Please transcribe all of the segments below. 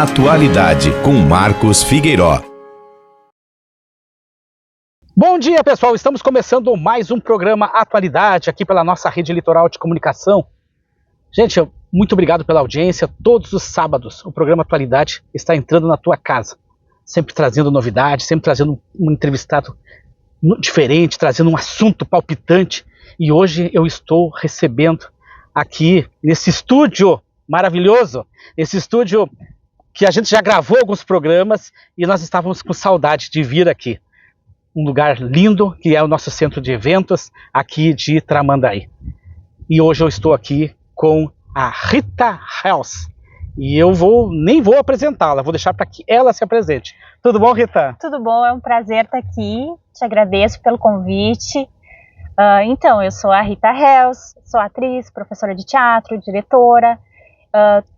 Atualidade, com Marcos Figueiró. Bom dia, pessoal. Estamos começando mais um programa Atualidade aqui pela nossa rede litoral de comunicação. Gente, muito obrigado pela audiência. Todos os sábados o programa Atualidade está entrando na tua casa, sempre trazendo novidades, sempre trazendo um entrevistado diferente, trazendo um assunto palpitante. E hoje eu estou recebendo aqui nesse estúdio maravilhoso, esse estúdio que a gente já gravou alguns programas e nós estávamos com saudade de vir aqui. Um lugar lindo, que é o nosso centro de eventos aqui de Tramandaí. E hoje eu estou aqui com a Rita Helsz. E eu nem vou apresentá-la, vou deixar para que ela se apresente. Tudo bom, Rita? Tudo bom, é um prazer estar aqui. Te agradeço pelo convite. Então, eu sou a Rita Helsz, sou atriz, professora de teatro, diretora.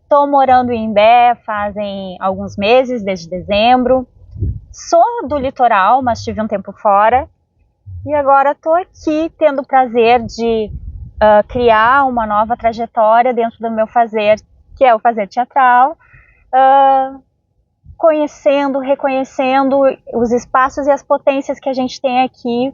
Estou morando em Imbé fazem alguns meses, desde dezembro. Sou do litoral, mas tive um tempo fora. E agora estou aqui tendo o prazer de criar uma nova trajetória dentro do meu fazer, que é o fazer teatral, conhecendo, reconhecendo os espaços e as potências que a gente tem aqui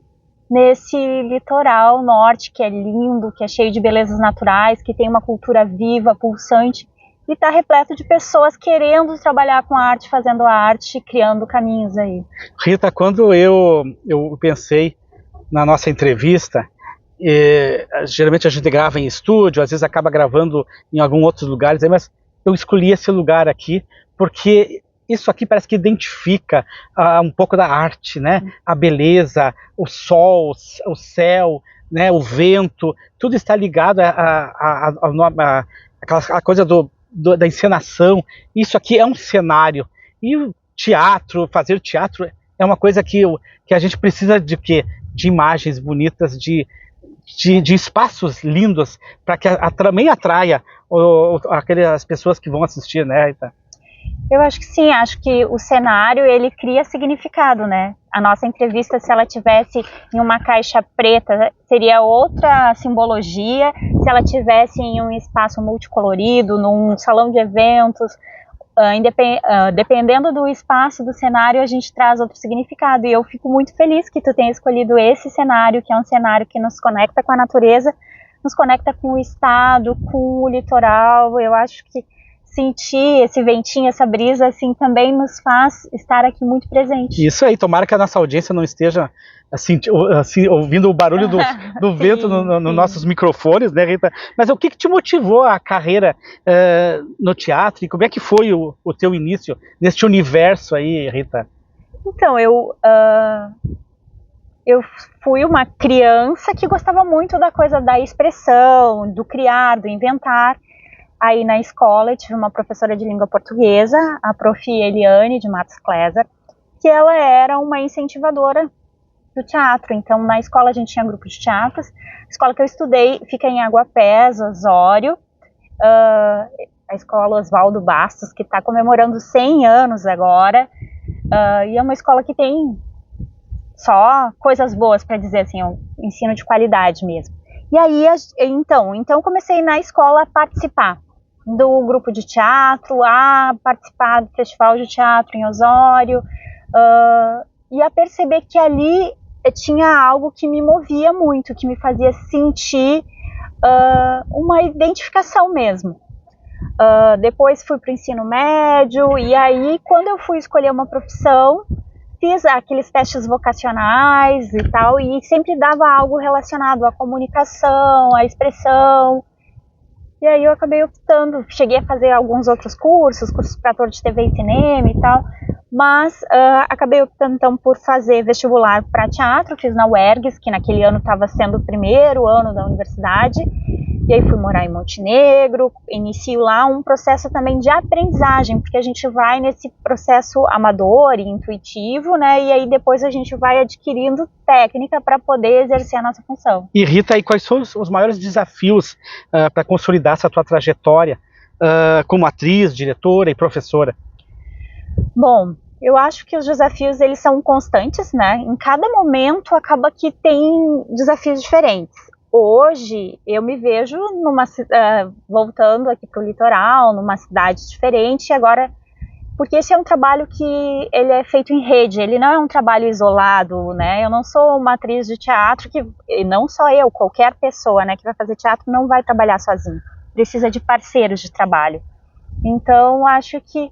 nesse litoral norte, que é lindo, que é cheio de belezas naturais, que tem uma cultura viva, pulsante, e está repleto de pessoas querendo trabalhar com a arte, fazendo a arte, criando caminhos aí. Rita, quando eu pensei na nossa entrevista, geralmente a gente grava em estúdio, às vezes acaba gravando em alguns outros lugares, mas eu escolhi esse lugar aqui porque isso aqui parece que identifica um pouco da arte, né? A beleza, o sol, o céu, né? O vento, tudo está ligado a coisa da encenação. Isso aqui é um cenário. E o teatro, fazer teatro é uma coisa que a gente precisa de quê? De imagens bonitas, de espaços lindos, para que também atraia as pessoas que vão assistir, né, Rita? Eu acho que sim, acho que o cenário, ele cria significado, né? A nossa entrevista, se ela tivesse em uma caixa preta, seria outra simbologia. Se ela tivesse em um espaço multicolorido, num salão de eventos, dependendo do espaço, do cenário, a gente traz outro significado. E eu fico muito feliz que tu tenha escolhido esse cenário, que é um cenário que nos conecta com a natureza, nos conecta com o estado, com o litoral. Eu acho que sentir esse ventinho, essa brisa, assim, também nos faz estar aqui muito presente. Isso aí, tomara que a nossa audiência não esteja assim ouvindo o barulho do vento nos nossos microfones, né, Rita? Mas o que te motivou a carreira no teatro e como é que foi o teu início neste universo aí, Rita? Então, eu fui uma criança que gostava muito da coisa da expressão, do criar, do inventar. Aí na escola eu tive uma professora de língua portuguesa, a prof. Eliane de Matos Kleiser, que ela era uma incentivadora do teatro. Então na escola a gente tinha grupos de teatros. A escola que eu estudei fica em Aguapés, Osório, a escola Oswaldo Bastos, que está comemorando 100 anos agora, e é uma escola que tem só coisas boas para dizer, assim, um ensino de qualidade mesmo. E aí, então comecei na escola a participar do grupo de teatro, a participar do festival de teatro em Osório, e a perceber que ali tinha algo que me movia muito, que me fazia sentir uma identificação mesmo. Depois fui para o ensino médio, e aí quando eu fui escolher uma profissão, fiz aqueles testes vocacionais e tal, e sempre dava algo relacionado à comunicação, à expressão. E aí eu acabei optando, cheguei a fazer alguns outros cursos para ator de TV e cinema e tal, mas acabei optando então por fazer vestibular para teatro, fiz na UERGS, que naquele ano estava sendo o primeiro ano da universidade, e aí fui morar em Montenegro, inicio lá um processo também de aprendizagem, porque a gente vai nesse processo amador e intuitivo, né, e aí depois a gente vai adquirindo técnica para poder exercer a nossa função. E Rita, aí quais são os maiores desafios para consolidar essa tua trajetória como atriz, diretora e professora? Bom, eu acho que os desafios, eles são constantes, né? Em cada momento acaba que tem desafios diferentes. Hoje eu me vejo voltando aqui para o litoral, numa cidade diferente, e agora porque esse é um trabalho que ele é feito em rede, ele não é um trabalho isolado, né? Eu não sou uma atriz de teatro, e não só eu, qualquer pessoa, né, que vai fazer teatro não vai trabalhar sozinho, precisa de parceiros de trabalho. Então, acho que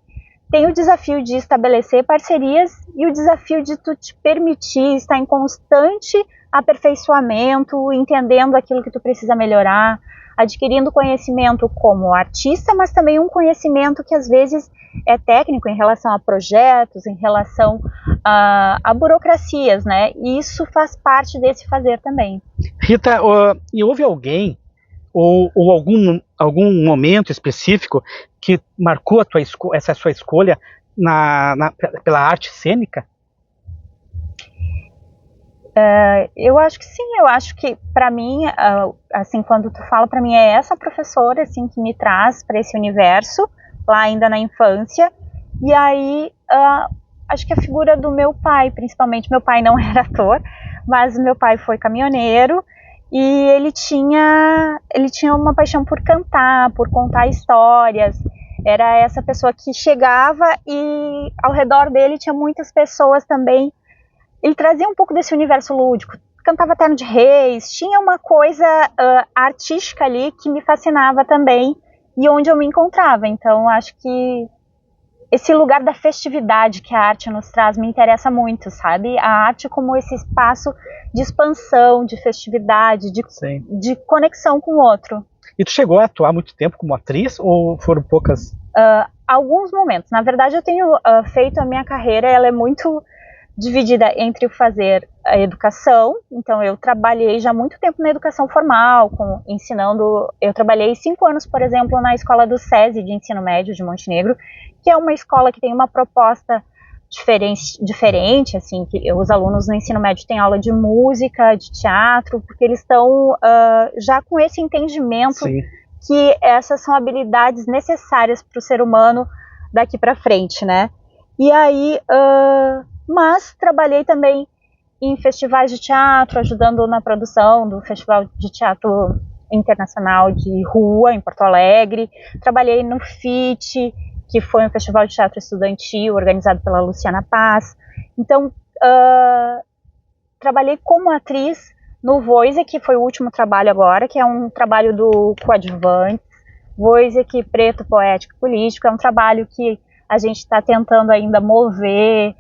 tem o desafio de estabelecer parcerias e o desafio de tu te permitir estar em constante aperfeiçoamento, entendendo aquilo que tu precisa melhorar, adquirindo conhecimento como artista, mas também um conhecimento que às vezes é técnico em relação a projetos, em relação a burocracias, né? E isso faz parte desse fazer também. Rita, e houve alguém ou algum momento específico que marcou essa sua escolha pela arte cênica? Eu acho que sim, eu acho que para mim, assim, quando tu fala para mim, é essa professora assim que me traz para esse universo, lá ainda na infância, e aí acho que a figura do meu pai, principalmente, meu pai não era ator, mas meu pai foi caminhoneiro, e ele tinha uma paixão por cantar, por contar histórias, era essa pessoa que chegava e ao redor dele tinha muitas pessoas também. Ele trazia um pouco desse universo lúdico, cantava Terno de Reis, tinha uma coisa artística ali que me fascinava também e onde eu me encontrava. Então, acho que esse lugar da festividade que a arte nos traz me interessa muito, sabe? A arte como esse espaço de expansão, de festividade, de conexão com o outro. E tu chegou a atuar muito tempo como atriz ou foram poucas? Alguns momentos. Na verdade, eu tenho feito a minha carreira, ela é muito dividida entre o fazer a educação, então eu trabalhei já há muito tempo na educação formal, ensinando, eu trabalhei 5 anos, por exemplo, na escola do SESI de ensino médio de Montenegro, que é uma escola que tem uma proposta diferente, assim, que os alunos no ensino médio têm aula de música, de teatro, porque eles estão já com esse entendimento Sim. que essas são habilidades necessárias para o ser humano daqui para frente, né? E aí, mas trabalhei também em festivais de teatro, ajudando na produção do Festival de Teatro Internacional de Rua, em Porto Alegre. Trabalhei no FIT, que foi um festival de teatro estudantil organizado pela Luciana Paz. Então, trabalhei como atriz no Voice, que foi o último trabalho agora, que é um trabalho do Coadjuvante. Voice, que preto, poético e político, é um trabalho que a gente está tentando ainda mover,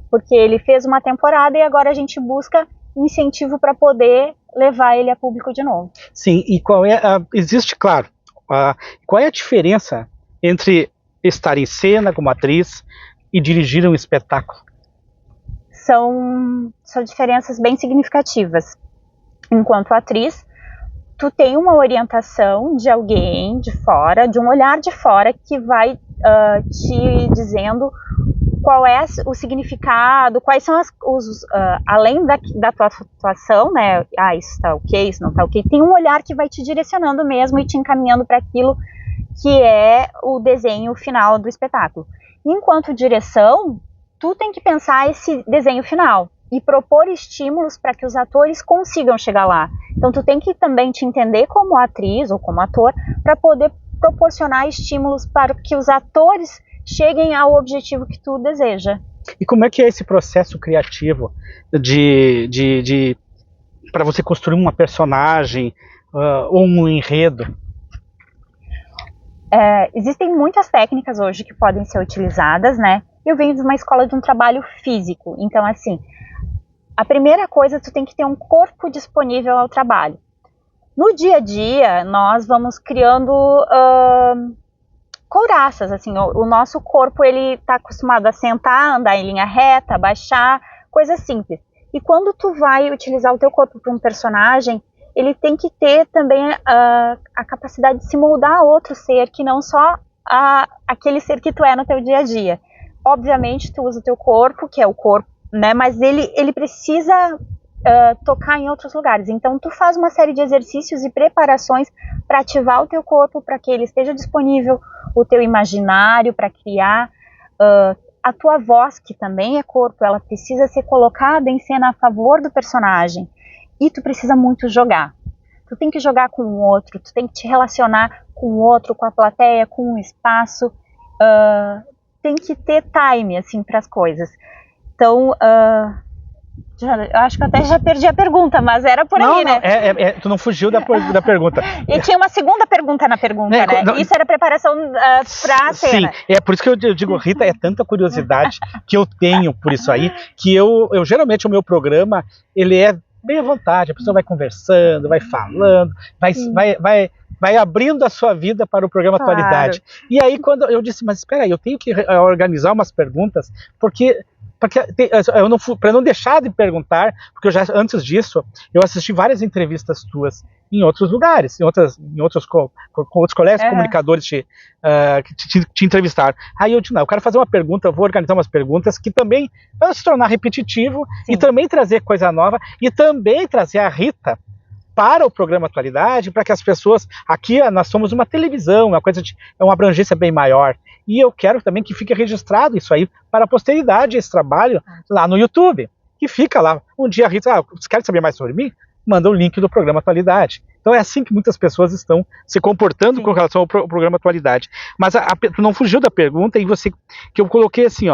porque ele fez uma temporada e agora a gente busca incentivo para poder levar ele a público de novo. Sim, e existe, claro, qual é a diferença entre estar em cena como atriz e dirigir um espetáculo? São diferenças bem significativas. Enquanto atriz, tu tem uma orientação de alguém de fora, de um olhar de fora que vai te dizendo qual é o significado, quais são além da tua atuação, né, isso tá ok, isso não tá ok, tem um olhar que vai te direcionando mesmo e te encaminhando para aquilo que é o desenho final do espetáculo. Enquanto direção, tu tem que pensar esse desenho final e propor estímulos para que os atores consigam chegar lá. Então tu tem que também te entender como atriz ou como ator para poder proporcionar estímulos para que os atores cheguem ao objetivo que tu deseja. E como é que é esse processo criativo para você construir uma personagem ou um enredo? Existem muitas técnicas hoje que podem ser utilizadas, né? Eu venho de uma escola de um trabalho físico, então assim, a primeira coisa, tu tem que ter um corpo disponível ao trabalho. No dia a dia, nós vamos criando couraças, assim, o nosso corpo, ele tá acostumado a sentar, andar em linha reta, baixar, coisa simples. E quando tu vai utilizar o teu corpo para um personagem, ele tem que ter também a capacidade de se moldar a outro ser, que não só aquele ser que tu é no teu dia a dia. Obviamente, tu usa o teu corpo, que é o corpo, né, mas ele precisa tocar em outros lugares. Então, tu faz uma série de exercícios e preparações para ativar o teu corpo, para que ele esteja disponível, o teu imaginário para criar, a tua voz, que também é corpo, ela precisa ser colocada em cena a favor do personagem. E tu precisa muito jogar. Tu tem que jogar com o outro, tu tem que te relacionar com o outro, com a plateia, com o espaço. tem que ter time, assim, para as coisas. Então, eu acho que eu até já perdi a pergunta, mas era por aí, né? Tu não fugiu da pergunta. E tinha uma segunda pergunta na pergunta, né? Isso era preparação para a cena. Sim, é por isso que eu digo, Rita, é tanta curiosidade que eu tenho por isso aí, que eu geralmente o meu programa, ele é bem à vontade, a pessoa vai conversando, vai falando, vai abrindo a sua vida para o programa Atualidade. E aí quando eu disse, mas espera aí, eu tenho que organizar umas perguntas, porque para não deixar de perguntar, porque antes disso, eu assisti várias entrevistas tuas em outros lugares, com outros colegas comunicadores que te entrevistaram. Aí eu disse, não, eu quero fazer uma pergunta, eu vou organizar umas perguntas que também vão se tornar repetitivo, e também trazer coisa nova, e também trazer a Rita para o programa Atualidade, para que as pessoas, aqui nós somos uma televisão, é uma abrangência bem maior, e eu quero também que fique registrado isso aí para a posteridade, esse trabalho lá no YouTube, que fica lá, um dia a Rita, você quer saber mais sobre mim? Manda o link do programa Atualidade. Então é assim que muitas pessoas estão se comportando com relação ao programa Atualidade. Mas tu não fugiu da pergunta, e que eu coloquei assim,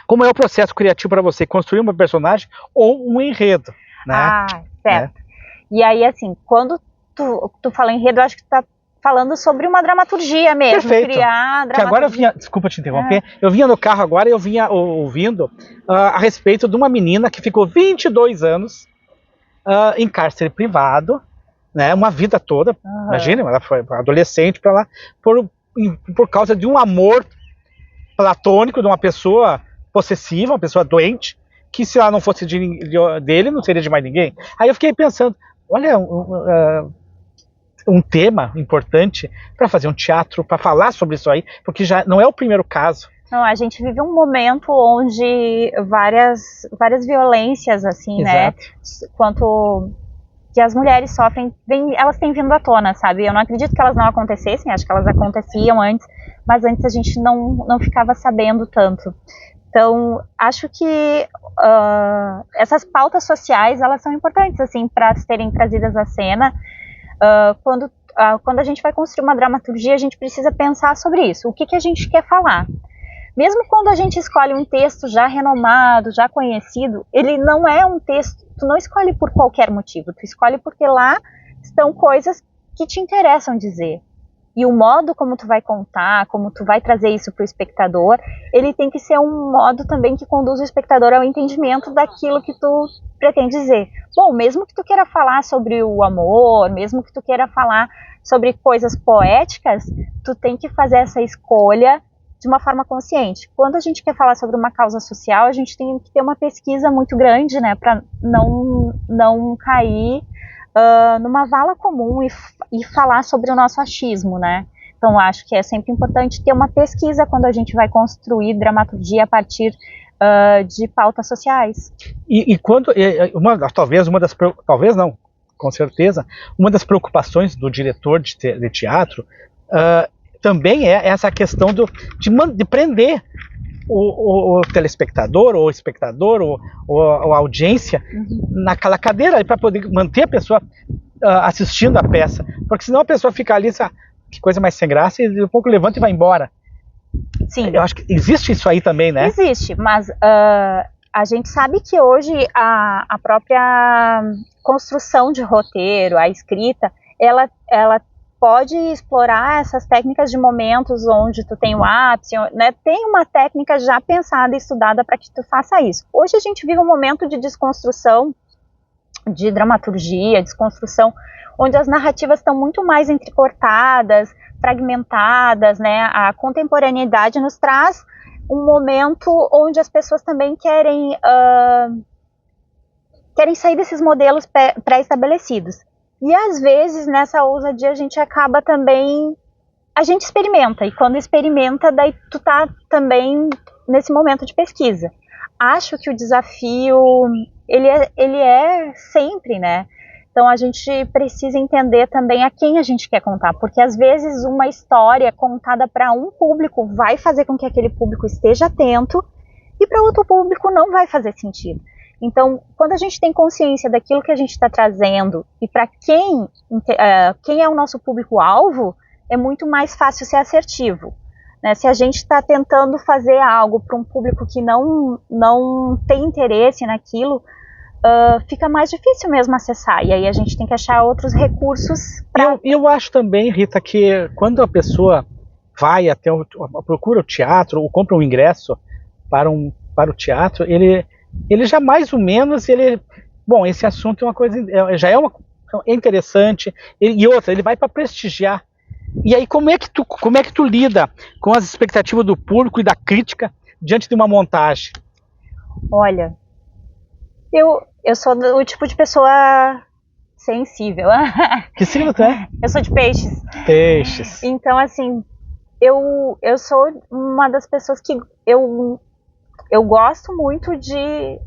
como é o processo criativo para você construir uma personagem ou um enredo, né? Certo. E aí, assim, quando tu fala enredo, eu acho que tu tá falando sobre uma dramaturgia mesmo. Perfeito. Criar dramaturgia. Que agora eu vinha, desculpa te interromper, eu vinha no carro agora e eu vinha ouvindo a respeito de uma menina que ficou 22 anos em cárcere privado, né, uma vida toda, imagina, ela foi adolescente para lá, por causa de um amor platônico de uma pessoa possessiva, uma pessoa doente, que se ela não fosse dele, não seria de mais ninguém. Aí eu fiquei pensando, olha, um tema importante para fazer um teatro, para falar sobre isso aí, porque já não é o primeiro caso. Não, a gente vive um momento onde várias violências, assim, Exato. né, quanto que as mulheres sofrem, elas têm vindo à tona, sabe? Eu não acredito que elas não acontecessem, acho que elas aconteciam antes, mas antes a gente não ficava sabendo tanto. Então, acho que essas pautas sociais, elas são importantes, assim, para serem trazidas à cena. Quando a gente vai construir uma dramaturgia, a gente precisa pensar sobre isso. O que a gente quer falar? Mesmo quando a gente escolhe um texto já renomado, já conhecido, ele não é um texto, tu não escolhe por qualquer motivo, tu escolhe porque lá estão coisas que te interessam dizer. E o modo como tu vai contar, como tu vai trazer isso para o espectador, ele tem que ser um modo também que conduz o espectador ao entendimento daquilo que tu pretende dizer. Bom, mesmo que tu queira falar sobre o amor, mesmo que tu queira falar sobre coisas poéticas, tu tem que fazer essa escolha de uma forma consciente. Quando a gente quer falar sobre uma causa social, a gente tem que ter uma pesquisa muito grande, né, para não cair numa vala comum e falar sobre o nosso achismo, né? Então acho que é sempre importante ter uma pesquisa quando a gente vai construir dramaturgia a partir de pautas sociais. E quando talvez não, com certeza, uma das preocupações do diretor de teatro também é essa questão de prender o telespectador, ou o espectador, ou a audiência naquela cadeira para poder manter a pessoa assistindo a peça, porque senão a pessoa fica ali, que coisa mais sem graça, e um pouco levanta e vai embora. Sim. Eu acho que existe isso aí também, né? Existe, mas a gente sabe que hoje a própria construção de roteiro, a escrita, ela pode explorar essas técnicas de momentos onde tu tem o ápice, né? Tem uma técnica já pensada e estudada para que tu faça isso. Hoje a gente vive um momento de desconstrução, de dramaturgia, desconstrução, onde as narrativas estão muito mais entrecortadas, fragmentadas, né? A contemporaneidade nos traz um momento onde as pessoas também querem sair desses modelos pré-estabelecidos. E às vezes nessa ousadia a gente acaba também, a gente experimenta, e quando experimenta daí tu tá também nesse momento de pesquisa. Acho que o desafio, ele é sempre, né? Então a gente precisa entender também a quem a gente quer contar, porque às vezes uma história contada para um público vai fazer com que aquele público esteja atento, e para outro público não vai fazer sentido. Então, quando a gente tem consciência daquilo que a gente está trazendo e para quem é o nosso público-alvo, é muito mais fácil ser assertivo, né? Se a gente está tentando fazer algo para um público que não tem interesse naquilo, fica mais difícil mesmo acessar, e aí a gente tem que achar outros recursos para... Eu acho também, Rita, que quando a pessoa vai até procura o teatro ou compra um ingresso para o teatro, ele já mais ou menos, bom, esse assunto é uma coisa, já é interessante, e outra, ele vai para prestigiar. E aí como é que tu lida com as expectativas do público e da crítica diante de uma montagem? Olha, eu sou o tipo de pessoa sensível. Que signo tu é? Eu sou de peixes. Peixes. Então, assim, eu sou uma das pessoas que eu gosto muito de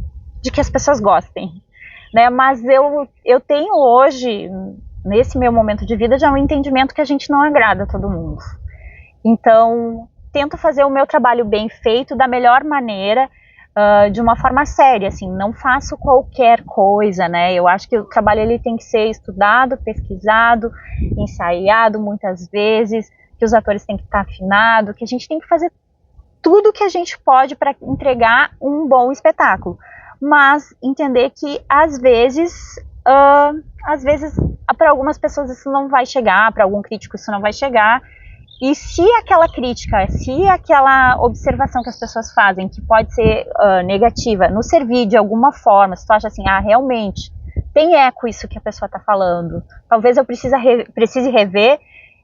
que as pessoas gostem, né? Mas eu tenho hoje, nesse meu momento de vida, já um entendimento que a gente não agrada a todo mundo. Então, tento fazer o meu trabalho bem feito, da melhor maneira, de uma forma séria, assim, não faço qualquer coisa, né? Eu acho que o trabalho ele tem que ser estudado, pesquisado, ensaiado muitas vezes, que os atores têm que estar afinados, que a gente tem que fazer tudo que a gente pode para entregar um bom espetáculo, mas entender que às vezes para algumas pessoas isso não vai chegar, para algum crítico isso não vai chegar. E se aquela crítica, se aquela observação que as pessoas fazem, que pode ser negativa, nos servir de alguma forma, se tu acha assim, realmente, tem eco isso que a pessoa está falando, talvez eu precise rever,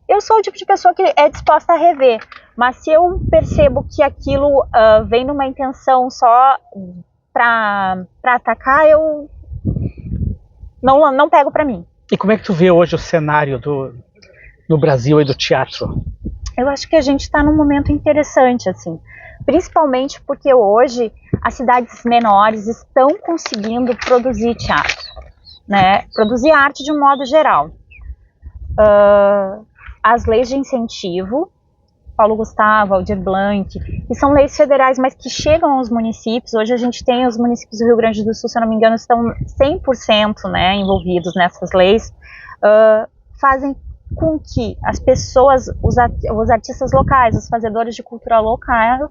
eu sou o tipo de pessoa que é disposta a rever. Mas se eu percebo que aquilo vem numa intenção só para atacar, eu não pego para mim. E como é que tu vê hoje o cenário no Brasil e do teatro? Eu acho que a gente está num momento interessante, assim, principalmente porque hoje as cidades menores estão conseguindo produzir teatro, né? Produzir arte de um modo geral. As leis de incentivo, Paulo Gustavo, Aldir Blanc, que são leis federais, mas que chegam aos municípios. Hoje a gente tem os municípios do Rio Grande do Sul, se eu não me engano, estão 100%, né, envolvidos nessas leis, fazem com que as pessoas, os artistas locais, os fazedores de cultura local,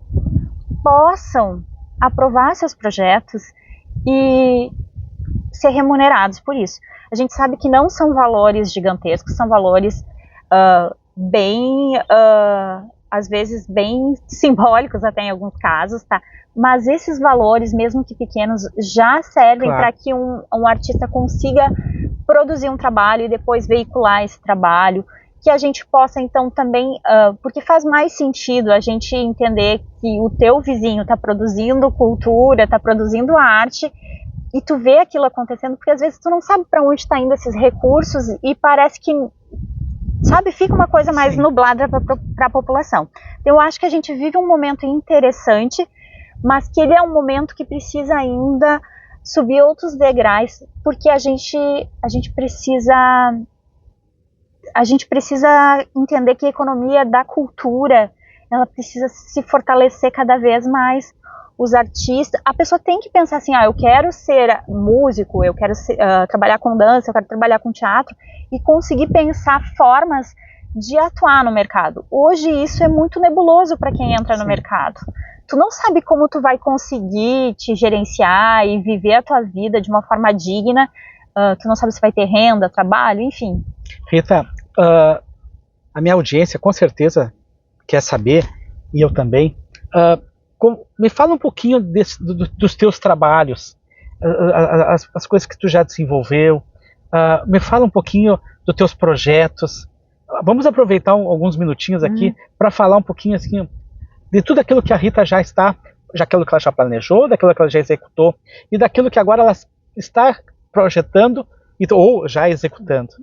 possam aprovar seus projetos e ser remunerados por isso. A gente sabe que não são valores gigantescos, são valores às vezes bem simbólicos até em alguns casos, tá? Mas esses valores, mesmo que pequenos, já servem para que um artista consiga produzir um trabalho e depois veicular esse trabalho, que a gente possa então também, porque faz mais sentido a gente entender que o teu vizinho está produzindo cultura, está produzindo arte, e tu vê aquilo acontecendo, porque às vezes tu não sabe para onde está indo esses recursos e parece que, sabe, fica uma coisa mais nublada para a população. Eu acho que a gente vive um momento interessante, mas que ele é um momento que precisa ainda subir outros degraus, porque a gente precisa entender que a economia da cultura, ela precisa se fortalecer cada vez mais. Os artistas, a pessoa tem que pensar assim, eu quero ser músico, eu quero trabalhar com dança, eu quero trabalhar com teatro, e conseguir pensar formas de atuar no mercado. Hoje isso é muito nebuloso para quem entra no mercado. Tu não sabe como tu vai conseguir te gerenciar e viver a tua vida de uma forma digna, tu não sabe se vai ter renda, trabalho, enfim. Rita, a minha audiência com certeza quer saber, e eu também, me fala um pouquinho dos teus trabalhos, as coisas que tu já desenvolveu, me fala um pouquinho dos teus projetos. Vamos aproveitar alguns minutinhos aqui para falar um pouquinho assim, de tudo aquilo que a Rita já aquilo que ela já planejou, daquilo que ela já executou e daquilo que agora ela está projetando ou já executando,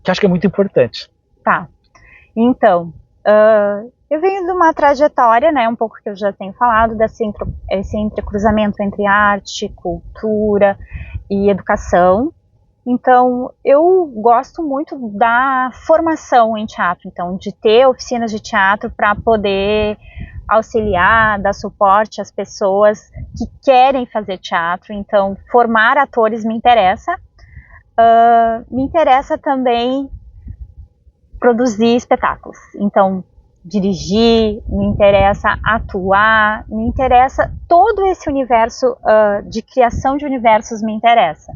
que acho que é muito importante. Tá, então, eu venho de uma trajetória, né, um pouco que eu já tenho falado, esse entrecruzamento entre arte, cultura e educação. Então, eu gosto muito da formação em teatro, então, de ter oficinas de teatro para poder auxiliar, dar suporte às pessoas que querem fazer teatro. Então, formar atores me interessa. Me interessa também produzir espetáculos. Então, dirigir, me interessa atuar, me interessa todo esse universo de criação de universos me interessa.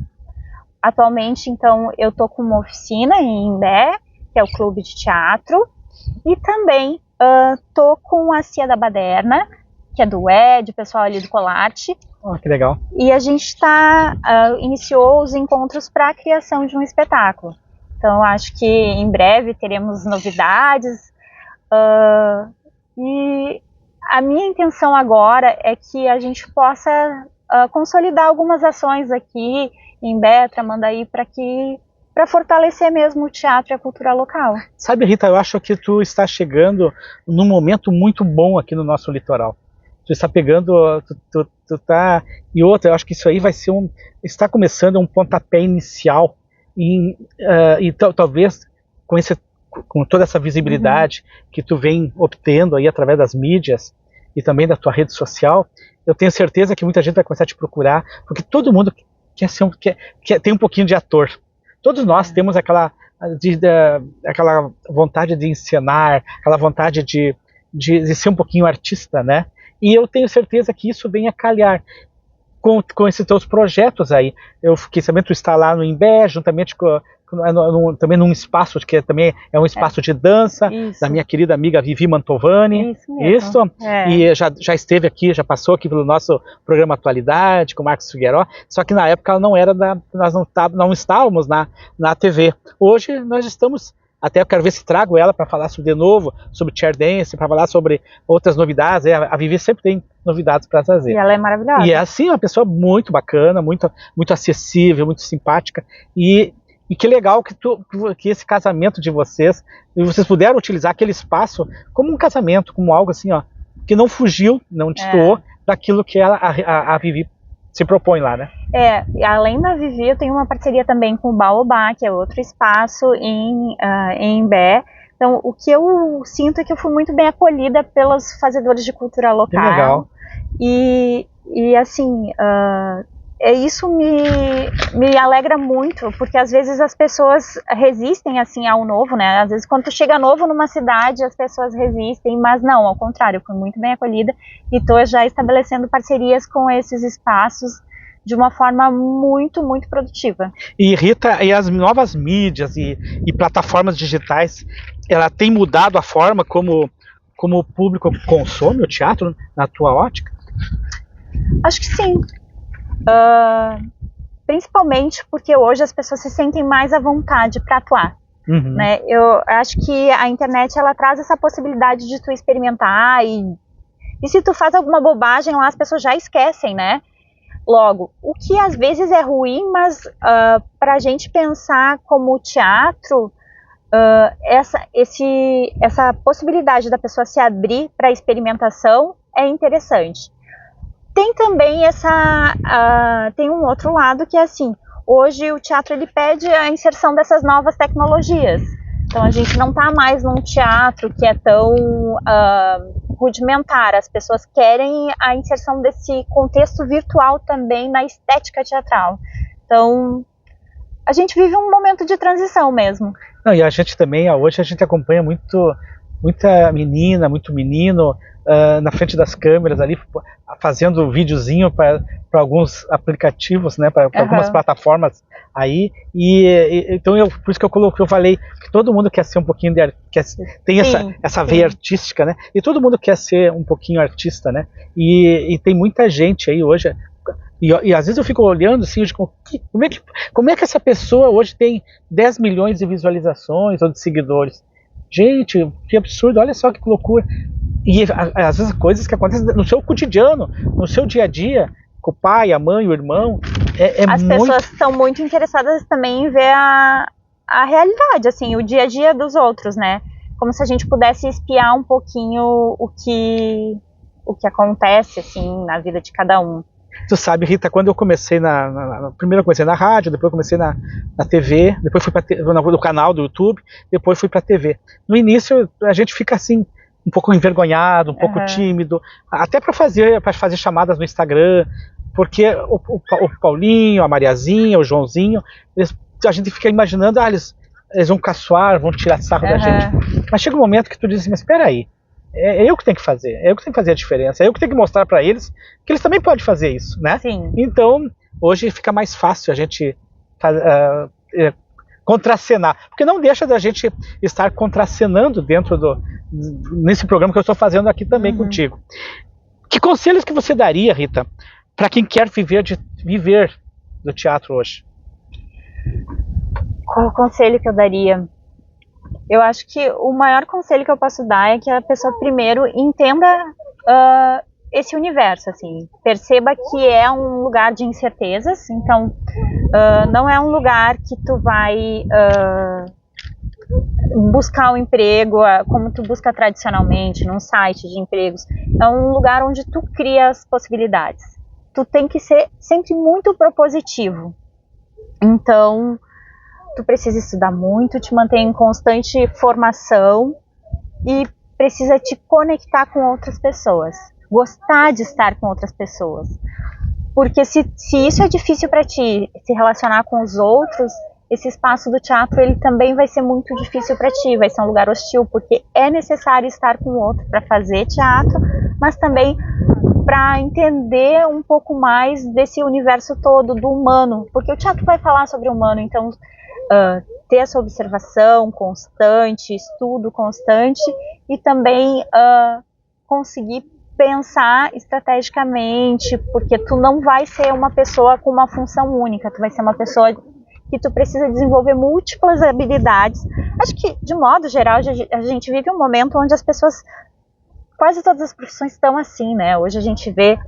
Atualmente, então, eu estou com uma oficina em Imbé, que é o clube de teatro, e também estou com a Cia da Baderna, que é do Ed, o pessoal ali do Colate. Oh, que legal. E a gente iniciou os encontros para a criação de um espetáculo. Então, acho que em breve teremos novidades. E a minha intenção agora é que a gente possa consolidar algumas ações aqui em Betra, Mandaí, para fortalecer mesmo o teatro e a cultura local. Sabe, Rita, eu acho que tu está chegando num momento muito bom aqui no nosso litoral. Tu está pegando, tu tá, e outra, eu acho que isso aí vai ser está começando um pontapé inicial e talvez com toda essa visibilidade que tu vem obtendo aí através das mídias e também da tua rede social, eu tenho certeza que muita gente vai começar a te procurar, porque todo mundo tem um pouquinho de ator. Todos nós temos aquela vontade de encenar, aquela vontade de ser um pouquinho artista, né? E eu tenho certeza que isso vem a calhar com esses teus projetos aí. Eu fiquei sabendo que tu está lá no Imbé, juntamente também num espaço que também é um espaço de dança, da minha querida amiga Vivi Mantovani. Isso mesmo. E já esteve aqui, já passou aqui pelo nosso programa Atualidade, com o Marcos Figueiró, só que na época ela não era nós não estávamos na TV. Hoje nós estamos. Até eu quero ver se trago ela para falar de novo sobre chair dance, para falar sobre outras novidades. A Vivi sempre tem novidades para trazer. E ela é maravilhosa. E é assim, uma pessoa muito bacana, muito acessível, muito simpática. E que legal que esse casamento de vocês puderam utilizar aquele espaço como um casamento, como algo assim, ó, que não fugiu, não destoou daquilo que a Vivi se propõe lá, né? Além da Vivi, eu tenho uma parceria também com o Baobá, que é outro espaço em Imbé. Então, o que eu sinto é que eu fui muito bem acolhida pelos fazedores de cultura local. Que legal. E assim, isso me alegra muito, porque às vezes as pessoas resistem assim ao novo, né? Às vezes quando tu chega novo numa cidade, as pessoas resistem, mas não, ao contrário, eu fui muito bem acolhida e estou já estabelecendo parcerias com esses espaços de uma forma muito, muito produtiva. E Rita, e as novas mídias e plataformas digitais, ela tem mudado a forma como o público consome o teatro, na tua ótica? Acho que sim. Principalmente porque hoje as pessoas se sentem mais à vontade para atuar. Né? Eu acho que a internet ela traz essa possibilidade de tu experimentar e se tu faz alguma bobagem lá, as pessoas já esquecem, né? Logo, o que às vezes é ruim, mas para a gente pensar como teatro, essa possibilidade da pessoa se abrir para a experimentação é interessante. Tem também tem um outro lado que é assim, hoje o teatro ele pede a inserção dessas novas tecnologias. Então a gente não está mais num teatro que é tão rudimentar, as pessoas querem a inserção desse contexto virtual também na estética teatral. Então a gente vive um momento de transição mesmo. Não, e a gente também, hoje a gente acompanha muita menina, muito menino na frente das câmeras ali, fazendo videozinho para alguns aplicativos, né, para algumas plataformas aí, então por isso que eu falei que todo mundo quer ser um pouquinho tem essa veia artística, né, e todo mundo quer ser um pouquinho artista, né, e tem muita gente aí hoje, e às vezes eu fico olhando assim, como é que essa pessoa hoje tem 10 milhões de visualizações ou de seguidores? Gente, que absurdo, olha só que loucura. E às vezes coisas que acontecem no seu cotidiano, no seu dia a dia, com o pai, a mãe, o irmão. As pessoas estão muito interessadas também em ver a realidade, assim, o dia a dia dos outros, né? Como se a gente pudesse espiar um pouquinho o que acontece, assim, na vida de cada um. Tu sabe, Rita, quando eu comecei primeiro eu comecei na rádio, depois eu comecei na TV, depois fui no canal do YouTube, depois fui pra TV. No início a gente fica assim, um pouco envergonhado, um pouco tímido, até para fazer chamadas no Instagram, porque o Paulinho, a Mariazinha, o Joãozinho, a gente fica imaginando, eles vão caçoar, vão tirar sarro da gente. Mas chega um momento que tu diz assim, mas espera aí, é eu que tenho que fazer, é eu que tenho que fazer a diferença, é eu que tenho que mostrar para eles que eles também podem fazer isso, né? Sim. Então, hoje fica mais fácil a gente contracenar, porque não deixa da gente estar contracenando nesse programa que eu estou fazendo aqui também contigo. Que conselhos que você daria, Rita, para quem quer viver do teatro hoje? Qual o conselho que eu daria? Eu acho que o maior conselho que eu posso dar é que a pessoa primeiro entenda esse universo, assim, perceba que é um lugar de incertezas, então não é um lugar que tu vai buscar um emprego como tu busca tradicionalmente num site de empregos. É um lugar onde tu cria as possibilidades. Tu tem que ser sempre muito propositivo. Então, tu precisa estudar muito, te manter em constante formação e precisa te conectar com outras pessoas. Gostar de estar com outras pessoas. Porque se isso é difícil para ti, se relacionar com os outros, esse espaço do teatro ele também vai ser muito difícil para ti, vai ser um lugar hostil, porque é necessário estar com o outro para fazer teatro, mas também para entender um pouco mais desse universo todo, do humano, porque o teatro vai falar sobre o humano, então ter essa observação constante, estudo constante e também conseguir pensar estrategicamente, porque tu não vai ser uma pessoa com uma função única, tu vai ser uma pessoa que tu precisa desenvolver múltiplas habilidades. Acho que, de modo geral, a gente vive um momento onde as pessoas, quase todas as profissões estão assim, né? Hoje a gente vê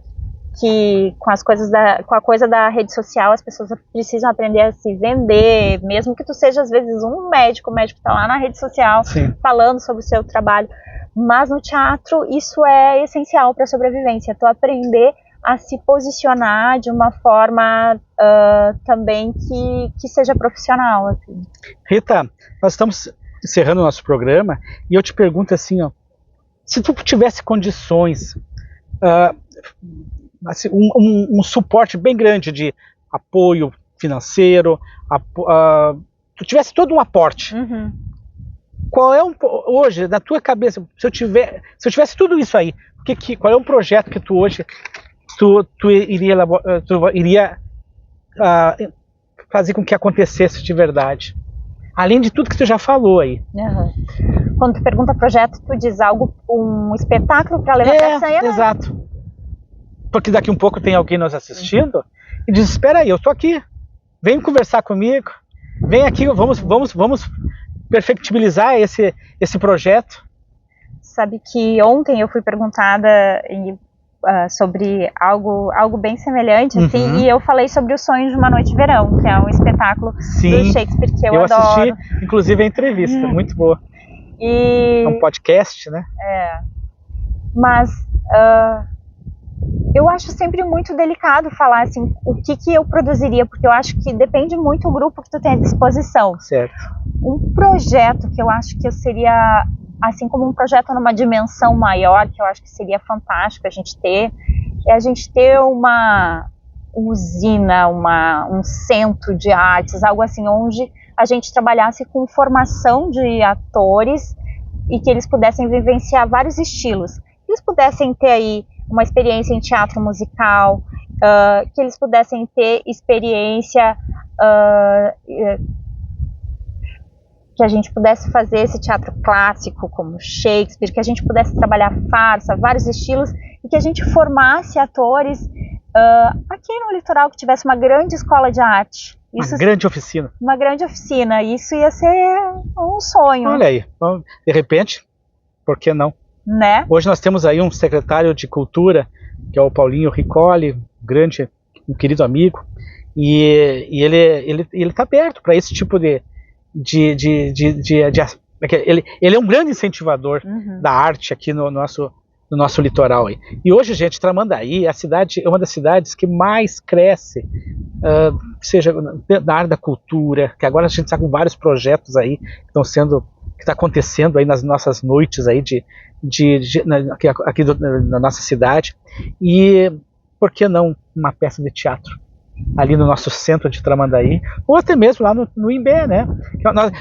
que com a coisa da rede social as pessoas precisam aprender a se vender, mesmo que tu seja às vezes um médico, o médico está lá na rede social Sim. falando sobre o seu trabalho, mas no teatro isso é essencial para a sobrevivência, tu aprender a se posicionar de uma forma também que seja profissional. Assim. Rita, nós estamos encerrando o nosso programa e eu te pergunto assim, ó, se tu tivesse condições, assim, um suporte bem grande de apoio financeiro, tu tivesse todo um aporte, qual é hoje, na tua cabeça, se eu tivesse tudo isso aí, qual é um projeto que tu hoje tu iria fazer com que acontecesse de verdade? Além de tudo que tu já falou aí. Quando tu pergunta projeto, tu diz algo, um espetáculo para levar pra cena? Exato. Porque daqui um pouco tem alguém nos assistindo e diz, espera aí, eu tô aqui, vem conversar comigo, vem aqui, vamos perfectibilizar esse projeto. Sabe que ontem eu fui perguntada sobre algo bem semelhante, assim, e eu falei sobre o Sonho de uma Noite de Verão, que é um espetáculo do Shakespeare que eu adoro. Assisti, inclusive, a entrevista, muito boa. É um podcast, né? Mas eu acho sempre muito delicado falar assim, o que eu produziria, porque eu acho que depende muito do grupo que tu tem à disposição. Certo. Um projeto que eu acho que eu seria, assim como um projeto numa dimensão maior, que eu acho que seria fantástico a gente ter uma usina, um centro de artes, algo assim, onde a gente trabalhasse com formação de atores e que eles pudessem vivenciar vários estilos. Que eles pudessem ter aí uma experiência em teatro musical, que eles pudessem ter experiência, que a gente pudesse fazer esse teatro clássico como Shakespeare, que a gente pudesse trabalhar farsa, vários estilos, e que a gente formasse atores aqui no litoral, que tivesse uma grande escola de arte. Uma grande oficina. Uma grande oficina, isso ia ser um sonho. Olha aí, de repente, por que não? Né? Hoje nós temos aí um secretário de cultura, que é o Paulinho Ricoli, um querido amigo, e ele está aberto para esse tipo ele é um grande incentivador da arte aqui no nosso litoral aí. E hoje, gente, Tramandaí é uma das cidades que mais cresce, seja na área da cultura, que agora a gente está com vários projetos aí que está acontecendo aí nas nossas noites aí aqui na nossa cidade. E por que não uma peça de teatro? ali no nosso centro de Tramandaí, ou até mesmo lá no Imbé, né?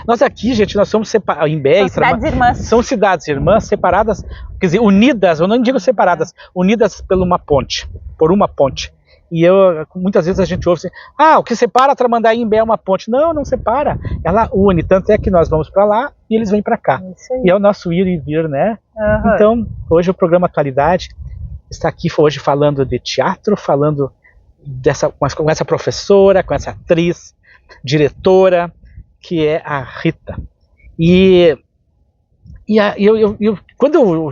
Nós aqui, gente, nós somos separados, Imbé e Tramandaí são cidades irmãs separadas, quer dizer, unidas, eu não digo separadas, unidas por uma ponte. E muitas vezes a gente ouve assim, o que separa Tramandaí e Imbé é uma ponte. Não separa, ela une, tanto é que nós vamos para lá e eles vêm para cá. E é o nosso ir e vir, né? Uhum. Então, hoje o programa Atualidade está aqui hoje falando de teatro, falando com essa professora, com essa atriz, diretora, que é a Rita. Quando eu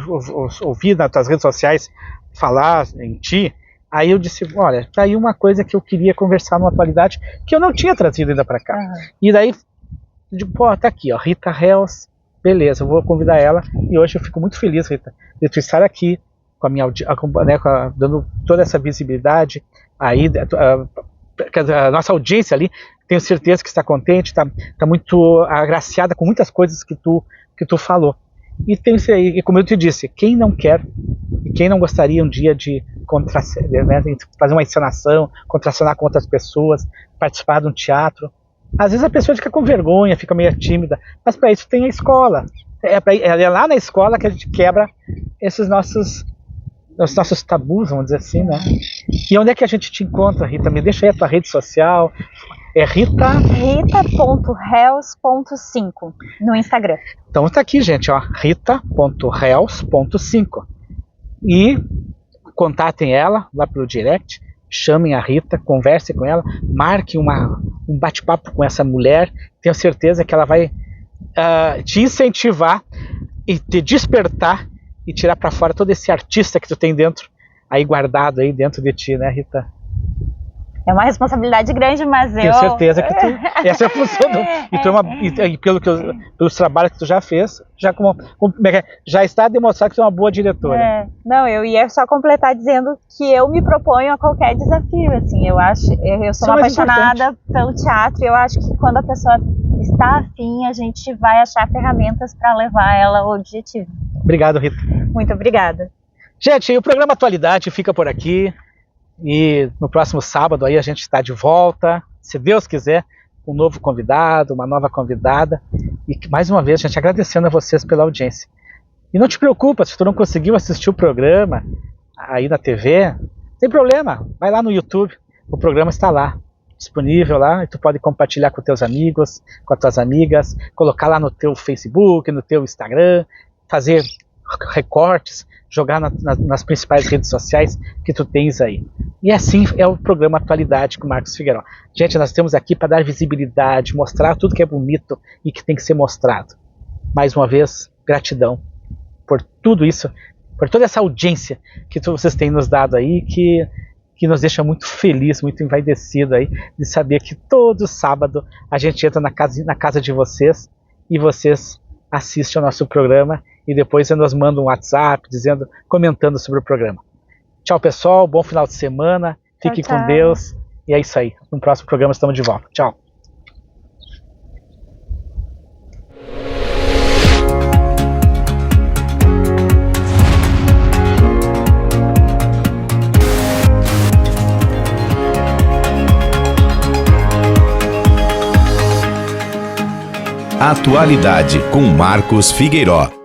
ouvi nas tuas redes sociais falar em ti, aí eu disse, olha, tá aí uma coisa que eu queria conversar na Atualidade, que eu não tinha trazido ainda para cá. Uhum. E daí, eu digo, tá aqui, ó, Rita Hells, beleza, eu vou convidar ela, e hoje eu fico muito feliz, Rita, de tu estar aqui, com a minha dando toda essa visibilidade, aí, a nossa audiência ali, tenho certeza que está contente, está muito agraciada com muitas coisas que tu falou. E como eu te disse, quem não quer, e quem não gostaria um dia de fazer uma encenação, contracenar com outras pessoas, participar de um teatro, às vezes a pessoa fica com vergonha, fica meio tímida, mas para isso tem a escola. É lá na escola que a gente quebra esses nossos tabus, vamos dizer assim, né? E onde é que a gente te encontra, Rita? Me deixa aí a tua rede social. É rita.hells.5 no Instagram. Então tá aqui, gente, ó, rita.hells.5. E contatem ela lá pelo direct, chamem a Rita, conversem com ela, marquem um bate-papo com essa mulher. Tenho certeza que ela vai te incentivar e te despertar e tirar para fora todo esse artista que tu tem dentro, aí guardado aí dentro de ti, né, Rita? É uma responsabilidade grande, mas tenho certeza que essa é a função e pelos trabalhos que tu já fez, já está demonstrado que tu é uma boa diretora. Não, eu ia só completar dizendo que eu me proponho a qualquer desafio, assim, eu sou uma apaixonada pelo teatro, e eu acho que quando a pessoa está afim, a gente vai achar ferramentas para levar ela ao objetivo. Obrigado, Rita. Muito obrigada. Gente, o programa Atualidade fica por aqui. E no próximo sábado aí a gente está de volta, se Deus quiser, um novo convidado, uma nova convidada. E mais uma vez, gente, agradecendo a vocês pela audiência. E não te preocupa, se tu não conseguiu assistir o programa aí na TV, sem problema, vai lá no YouTube, o programa está lá, disponível lá, e tu pode compartilhar com teus amigos, com as tuas amigas, colocar lá no teu Facebook, no teu Instagram, fazer recortes, jogar nas principais redes sociais que tu tens aí. E assim é o programa Atualidade com Marcos Figueiró. Gente, nós estamos aqui para dar visibilidade, mostrar tudo que é bonito e que tem que ser mostrado. Mais uma vez, gratidão por tudo isso, por toda essa audiência que vocês têm nos dado aí, que nos deixa muito feliz, muito envaidecido aí, de saber que todo sábado a gente entra na casa de vocês e vocês assistem ao nosso programa e depois nos mandam um WhatsApp comentando sobre o programa. Tchau, pessoal, bom final de semana, fique com Deus, e é isso aí. No próximo programa estamos de volta. Tchau. Atualidade com Marcos Figueiró.